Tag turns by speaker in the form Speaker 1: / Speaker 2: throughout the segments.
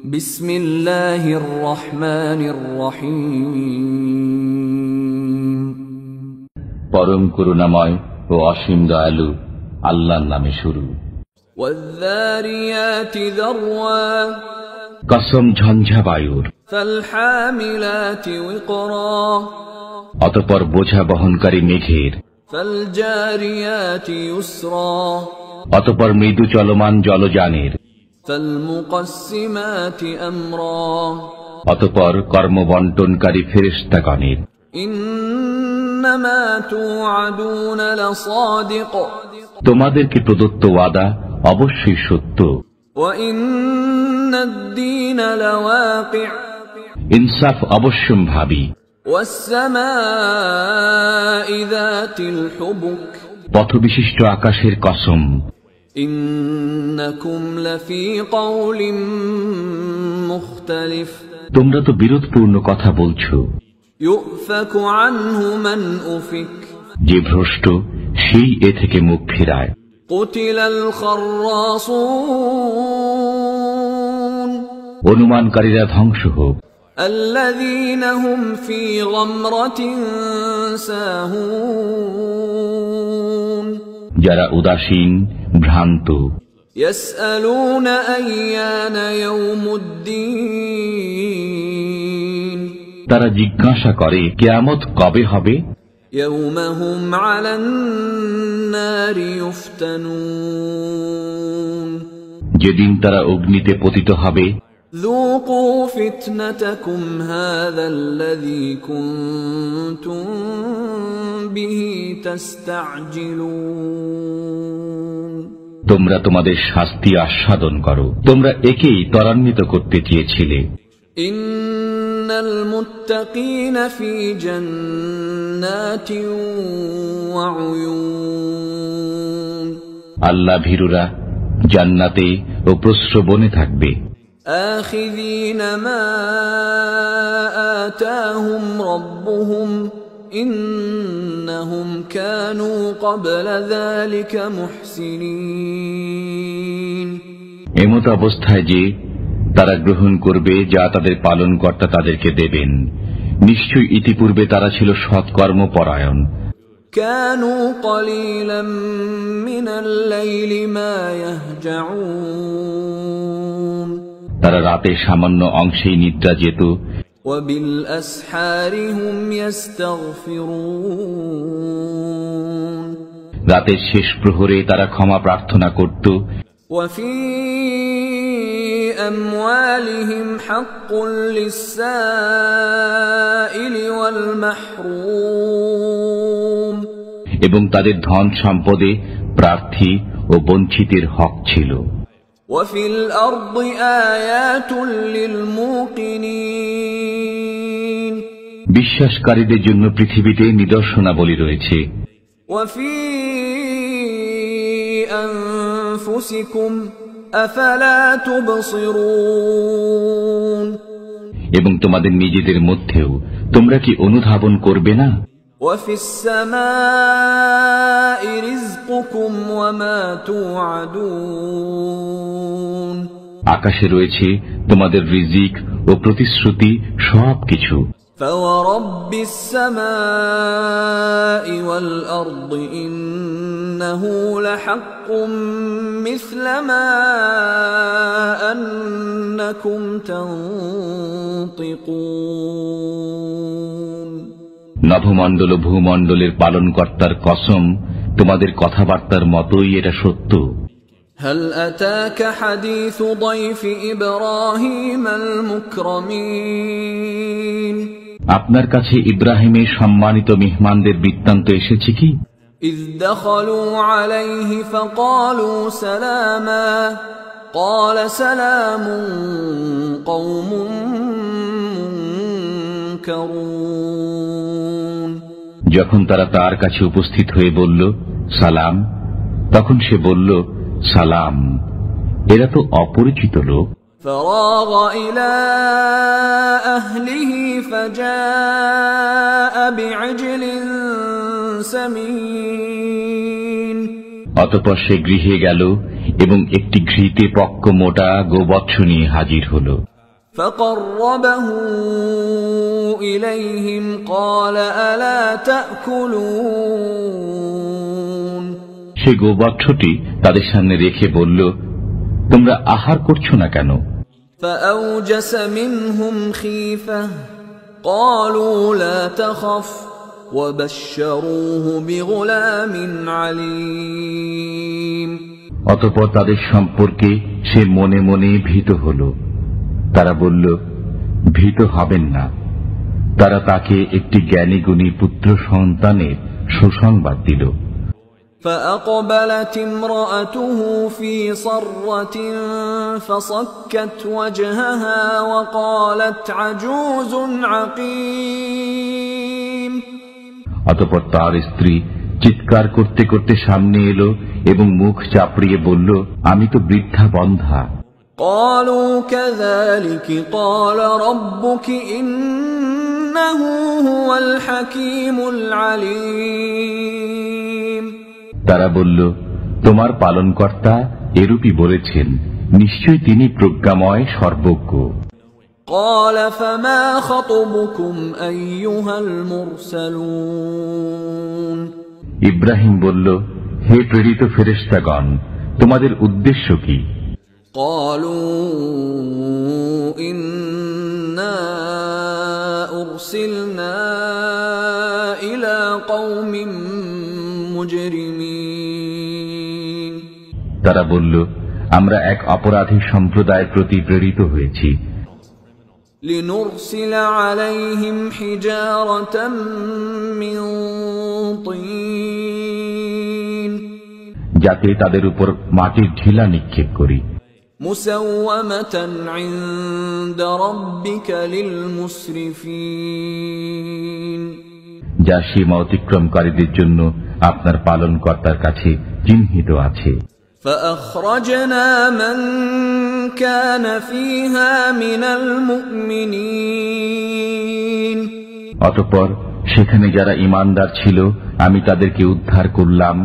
Speaker 1: বিসমিল্লাহির রহমানির রহিম।
Speaker 2: পরম করুণাময় ও অসীম দয়ালু আল্লাহর নামে শুরু।
Speaker 1: ওয়ায-যারিয়াতি যারওয়া,
Speaker 2: কসম ঝঞ্ঝা বায়ুর।
Speaker 1: ফাল-হামিলাতি উকরা,
Speaker 2: অতঃপর বোঝা বহনকারী মেঘের।
Speaker 1: ফাল-জারিয়াতি ইউসরা,
Speaker 2: অতঃপর মৃদু চলমান জলযানের।
Speaker 1: ফাল-মুকাসসিমাতি আমরা,
Speaker 2: অতঃপর কর্মবণ্টনকারী ফেরেশতাগণের।
Speaker 1: ইন্নামা তুআদুনা লাসাদিক,
Speaker 2: তোমাদেরকে প্রদত্ত ওয়াদা অবশ্যই সত্য।
Speaker 1: ওয়া ইন্নাদ-দীনা লাওয়াকি',
Speaker 2: ইনসাফ অবশ্যম্ভাবী।
Speaker 1: ওয়াস-সামাই যাতিল হুবুক,
Speaker 2: পথবিশিষ্ট আকাশের কসম।
Speaker 1: ইন্নাকুম লাফী কওলিম মুখতালিফ,
Speaker 2: তোমরা তো বিরোধপূর্ণ কথা বলছো।
Speaker 1: ইউফাকু আনহু মান উফিক,
Speaker 2: যে ভ্রষ্ট সেই এ থেকে মুখ ফেরায়।
Speaker 1: কুতিলাল খাররাসুন,
Speaker 2: অনুমানকারীরা ধ্বংস হোক।
Speaker 1: আল্লাযীনা হুম ফী গামরাতিন সাহুন,
Speaker 2: যারা উদাসীন ভ্রান্ত।
Speaker 1: ইয়াসআলুনা আইয়ানা ইয়াউমুদ্দীন,
Speaker 2: তারা জিজ্ঞাসা করে কিয়ামত কবে হবে।
Speaker 1: ইয়াওমা হুম আলান নারি ইউফতানুন,
Speaker 2: যেদিন তারা অগ্নিতে পতিত হবে।
Speaker 1: যুকু ফিতনাতাকুম হাযাল্লাযী কুনতুম বিহি তাস্তা'জিলুন,
Speaker 2: তোমরা তোমাদের শাস্তি আস্বাদন করো, তোমরা একেই ত্বরান্বিত করতে চেয়েছিলে।
Speaker 1: ইন্নাল মুত্তাকিনা ফী জান্নাতিন ওয়া উয়ুন,
Speaker 2: আল্লাহ ভীরুরা জান্নাতে ও প্রস্রবণে থাকবে।
Speaker 1: আখিযীনা মা আতাহুম রাব্বুহুম ইন্নাহুম কানু ক্বাবলা যালিকা মুহসিনিন,
Speaker 2: এমত অবস্থায় যে তারা গ্রহণ করবে যা তাদের পালনকর্তা তাদেরকে দেবেন। নিশ্চয়ই ইতিপূর্বে তারা ছিল সৎকর্মপরায়ণ।
Speaker 1: কানু ক্বালীলাম মিনাল লাইলি মা ইয়াহজাউন,
Speaker 2: তারা রাতে সামান্য অংশেই নিদ্রা যেত।
Speaker 1: ওয়া বিল আসহারি হুম ইস্তাগফিরুন,
Speaker 2: রাতের শেষ প্রহরে তারা ক্ষমা প্রার্থনা করত।
Speaker 1: ওয়া ফী আমওয়ালিহিম হাক্কুল লিস-সাইলি ওয়াল মাহরুম,
Speaker 2: এবং তাদের ধন সম্পদে প্রার্থী ও বঞ্চিতের হক ছিল।
Speaker 1: ওয়া ফিল আরদি আয়াতুল লিল মুকিনিন,
Speaker 2: বিশ্বাসকারীদের জন্য পৃথিবীতে নিদর্শনাবলী রয়েছে।
Speaker 1: ওয়া ফী আনফুসিকুম আফালা তুবসিরুন,
Speaker 2: এবং তোমাদের নিজেদের মধ্যেও তোমরা কি অনুধাবন করবে না।
Speaker 1: ওয়া ফিস সামাই রিজকুকুম ওয়া মা তুআদুন,
Speaker 2: আকাশে রয়েছে তোমাদের রিজিক ও প্রতিশ্রুতি সবকিছু।
Speaker 1: ফাওয়ারাব্বিস সামাই ওয়াল আরদি ইন্নাহু লাহাক্কুম মিসলা মা আন্নাকুম তানতিকুন,
Speaker 2: নভমণ্ডল ও ভূমণ্ডলের পালনকর্তার কসম, তোমাদের কথাবার্তার মতোই এটা সত্য।
Speaker 1: হাল আতাকা হাদিসু দাইফি ইব্রাহিমাল মুকরামিন,
Speaker 2: আপনার কাছে ইব্রাহিমের সম্মানিত মেহমানদের বৃত্তান্ত এসেছে কি।
Speaker 1: ইয দাখালু আলাইহি ফাকালু সালামা ক্বালা সালামুন কওমুন মুনকারুন,
Speaker 2: যখন তারা তার কাছে উপস্থিত হয়ে বলল সালাম, তখন সে বলল সালাম, এরা তো অপরিচিত লোক।
Speaker 1: ফারাগ ইলা আহলিহি ফাজাআ বিআজলিন সামিন,
Speaker 2: অতঃপর সে গৃহে গেল এবং একটি ঘৃতে পক্ক মোটা গোবৎস নিয়ে হাজির হল।
Speaker 1: فقربه إليهم قال ألا تأكلون
Speaker 2: সে গোবৎসটি তাদের সামনে রেখে বলল, তোমরা আহার করছো না কেন?
Speaker 1: فأوجس منهم خيفة قالوا لا تخف وبشروه بغلام عليم
Speaker 2: অতঃপর তাদের সম্পর্কে সে মনে মনে ভীত হল। তারা বলল, ভীত হবেন না। তারা তাকে একটি জ্ঞানী গুণী পুত্র সন্তানের সুসংবাদ দিল।
Speaker 1: فأقبلت امرأته في صرة فصكت وجهها وقالت عجوز عقيم
Speaker 2: অতঃপর তার স্ত্রী চিৎকার করতে করতে সামনে এলো এবং মুখ চাপড়িয়ে বলল, আমি তো বৃদ্ধা বন্ধ্যা।
Speaker 1: قالوا كذلك قال ربك إنه هو الحكيم العليم
Speaker 2: তারা বলল, তোমার পালনকর্তা এরূপই বলেছেন, নিশ্চয়ই তিনি প্রজ্ঞাময় সর্বজ্ঞ।
Speaker 1: قال فما خطبكم أيها المرسلون
Speaker 2: ইব্রাহিম বলল, হে প্রেরিত ফেরেশতাগণ, তোমাদের উদ্দেশ্য কি?
Speaker 1: قالوا إنا أرسلنا إلى قوم مجرمين
Speaker 2: তারা বলল, আমরা এক অপরাধী সম্প্রদায়ের প্রতি প্রেরিত হয়েছি।
Speaker 1: لنرسل عليهم حجارة من طين
Speaker 2: যাতে তাদের উপর মাটির ঢিলা নিক্ষেপ করি।
Speaker 1: مسومة عند ربك للمسرفين
Speaker 2: যা সীমা অতিক্রমকারীদের জন্য আপনার পালনকর্তার কাছে চিহ্নিত আছে।
Speaker 1: فأخرجنا من كان فيها من المؤمنين
Speaker 2: অতঃপর সেখানে যারা ঈমানদার ছিল আমি তাদেরকে উদ্ধার করলাম।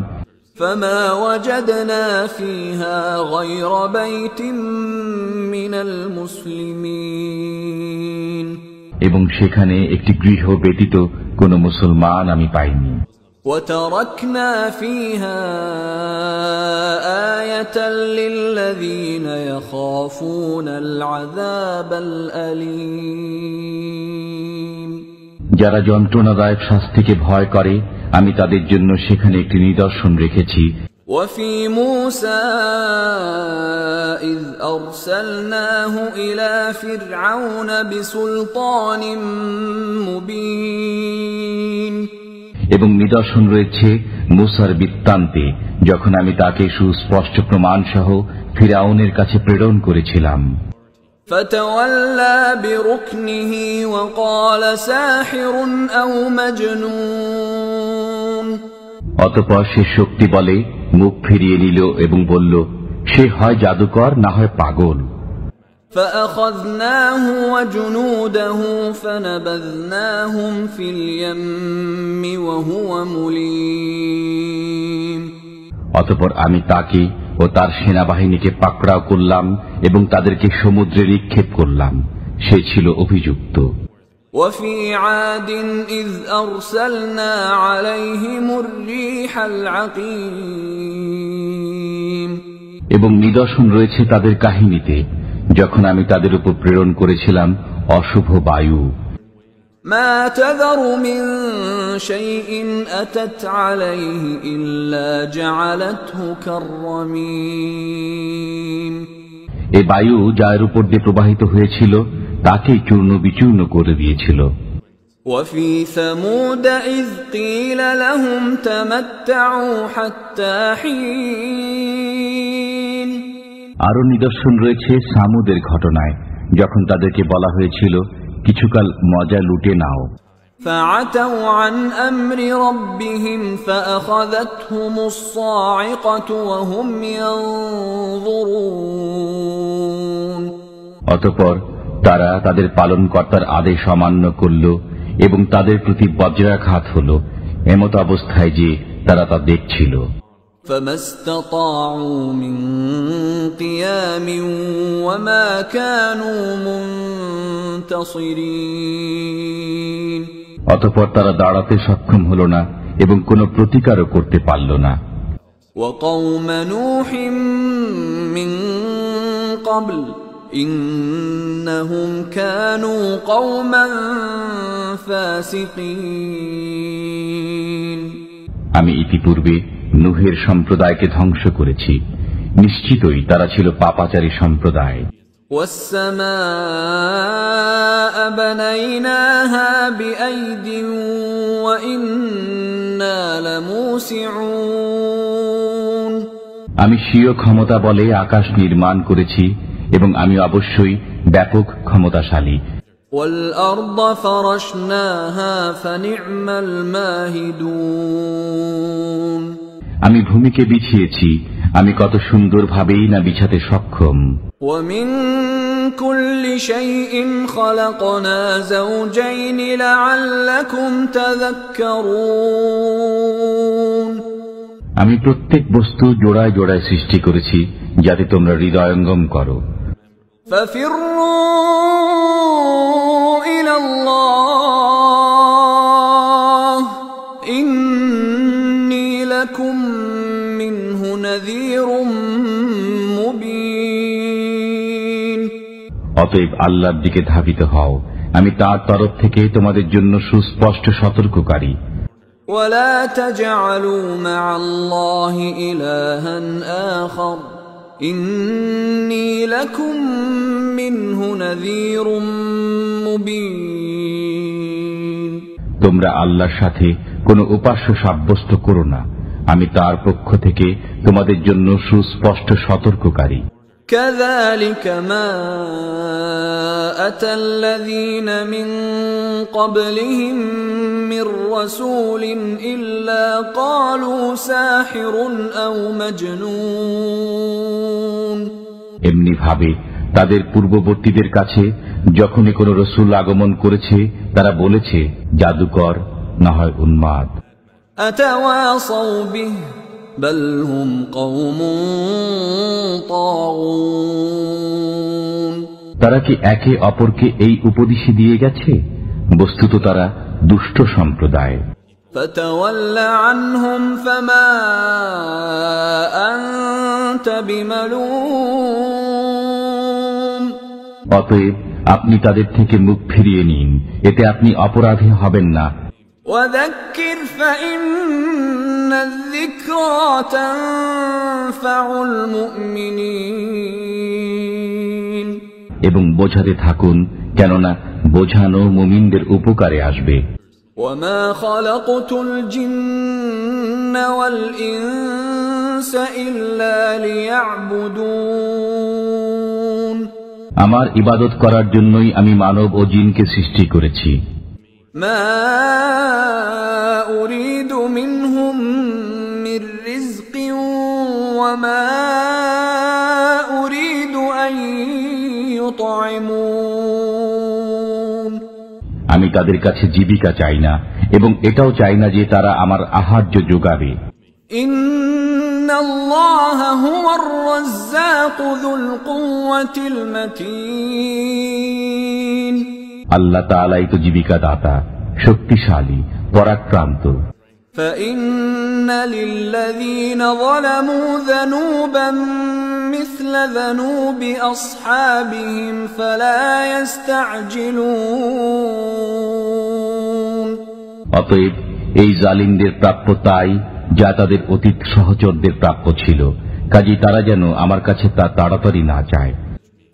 Speaker 1: فما وجدنا فيها غير بيت من المسلمين
Speaker 2: এবং সেখানে একটি গৃহ ব্যতীত কোন মুসলমান আমি পাইনি।
Speaker 1: وتركنا فيها آية للذين يخافون العذاب الأليم
Speaker 2: যারা যন্ত্রণাদায়ক শাস্তিকে ভয় করে আমি তাদের জন্য সেখানে একটি নিদর্শন রেখেছি।
Speaker 1: وفي موسى إذ أرسلناه إلى فرعون بسلطان مبين
Speaker 2: এবং নিদর্শন রয়েছে মুসার বৃত্তান্তে, যখন আমি তাকে সুস্পষ্ট প্রমাণ সহ ফিরআউনের কাছে প্রেরণ করেছিলাম।
Speaker 1: فتولى بركنه وقال ساحر أو مجنون
Speaker 2: অতঃপর সে শক্তি বলে মুখ ফিরিয়ে নিল এবং বলল, সে হয় জাদুকর না হয় পাগল।
Speaker 1: فأخذناه وجنوده فنبذناهم في اليم وهو مليم
Speaker 2: অতঃপর আমি তাকে ও তার সেনাবাহিনীকে পাকড়াও করলাম এবং তাদেরকে সমুদ্রে নিক্ষেপ করলাম। সে ছিল অভিযুক্ত।
Speaker 1: وفي عاد إذ أرسلنا عليهم الريح العقيم
Speaker 2: এবং নিদর্শন রয়েছে তাদের কাহিনীতে, যখন আমি তাদের উপর প্রেরণ করেছিলাম অশুভ বায়ু।
Speaker 1: ما تذر من شيء أتت عليه إلا جعلته كالرميم
Speaker 2: এই বায়ু যার উপর দিয়ে প্রবাহিত হয়েছিল তাকেই চূর্ণ বিচূর্ণ করে দিয়েছিল।
Speaker 1: وفي ثمود إذ قيل لهم تمتعوا حتى حين
Speaker 2: আরো নিদর্শন রয়েছে সামুদের ঘটনায়, যখন তাদেরকে বলা হয়েছিল কিছুকাল মজা লুটে নাও।
Speaker 1: فعتوا عن أمر ربهم فأخذتهم الصاعقة وهم ينظرون
Speaker 2: অতঃপর তারা তাদের পালনকর্তার আদেশ অমান্য করল এবং তাদের প্রতি বজ্রাঘাত হল, এমত অবস্থায় যে তারা তা দেখছিল।
Speaker 1: فما استطاعوا من قيام وما كانوا منتصرين
Speaker 2: অতঃপর তারা দাঁড়াতে সক্ষম হল না এবং কোনো প্রতিকারও করতে পারল না।
Speaker 1: وقوم نوح من قبل إنهم كانوا قوما فاسقين
Speaker 2: আমি ইতিপূর্বে নূহের সম্প্রদায়কে ধ্বংস করেছি, নিশ্চিতই তারা ছিল পাপাচারী সম্প্রদায়।
Speaker 1: والسماء بنيناها بأيد وإنا لموسعون
Speaker 2: আমি স্বীয় ক্ষমতা বলে আকাশ নির্মাণ করেছি এবং আমি অবশ্যই ব্যাপক ক্ষমতাশালী।
Speaker 1: والأرض فرشناها فنعم الماهدون
Speaker 2: আমি ভূমিকে বিছিয়েছি, আমি কত সুন্দরভাবেই না বিছাতে সক্ষম।
Speaker 1: ومن كل شيء خلقنا زوجين لعلكم تذكرون
Speaker 2: আমি প্রত্যেক বস্তু জোড়ায় জোড়ায় সৃষ্টি করেছি যাতে তোমরা হৃদয়ঙ্গম করো।
Speaker 1: ففروا إلى الله إني لكم منه نذير مبين
Speaker 2: অতএব আল্লাহর দিকে ধাবিত হও, আমি তার তরফ থেকে তোমাদের জন্য সুস্পষ্ট সতর্ককারী।
Speaker 1: ولا تجعلوا مع الله إلها آخر إني لكم منه نذير مبين
Speaker 2: তোমরা আল্লাহর সাথে কোনো উপাস্য সাব্যস্ত করো না, আমি তার পক্ষ থেকে তোমাদের জন্য সুস্পষ্ট সতর্ককারী।
Speaker 1: كذلك ما أتى الذين من قبلهم من رسول إلا قالوا ساحر أو مجنون
Speaker 2: এমনি ভাবে তাদের পূর্ববর্তীদের কাছে যখনই কোনো রসূল আগমন করেছে তারা বলেছে জাদুকর, না হয় উন্মাদ।
Speaker 1: أتواصوا به بل هم قوم طاغون
Speaker 2: তারা কি একে অপরকে এই উপদেশই দিয়ে গেছে? বস্তুত তারা দুষ্ট সম্প্রদায়।
Speaker 1: فتول عنهم فما أنت بملوم
Speaker 2: অতএব আপনি তাদের থেকে মুখ ফিরিয়ে নিন, এতে আপনি অপরাধী হবেন না।
Speaker 1: وذكر فإن الذكرى تنفع المؤمنين
Speaker 2: এবং বোঝাতে থাকুন, কেননা বোঝানো মুমিনদের উপকারে আসবে।
Speaker 1: وما خلقت الجن والإنس إلا ليعبدون
Speaker 2: আমার ইবাদত করার জন্যই আমি মানব ও জিনকে সৃষ্টি করেছি।
Speaker 1: ما أريد منهم من رزق وما أريد أن يطعمون
Speaker 2: আমি তাদের কাছে জীবিকা চাই না এবং এটাও চাই না যে তারা আমার আহার্য যোগাবে।
Speaker 1: إن الله هو الرزاق ذو القوة المتين
Speaker 2: আল্লাহ তাআলাই তো জীবিকা দাতা, শক্তিশালী, পরাক্রান্ত।
Speaker 1: فإن للذين ظلموا ذنوبا مثل ذنوب أصحابهم فلا يستعجلون
Speaker 2: অতএব এই জালিমদের প্রাপ্য তাই যা তাদের অতীত সহচরদের প্রাপ্য ছিল, কাজেই তারা যেন আমার কাছে তা তাড়াতাড়ি না চায়।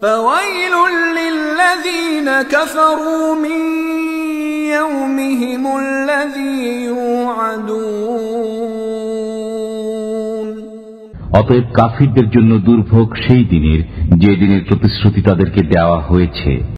Speaker 1: فويل للذين كفروا من يومهم الذي يوعدون
Speaker 2: অতএব কাফিরদের জন্য দুর্ভোগ সেই দিনের, যে দিনের প্রতিশ্রুতি তাদেরকে দেওয়া হয়েছে।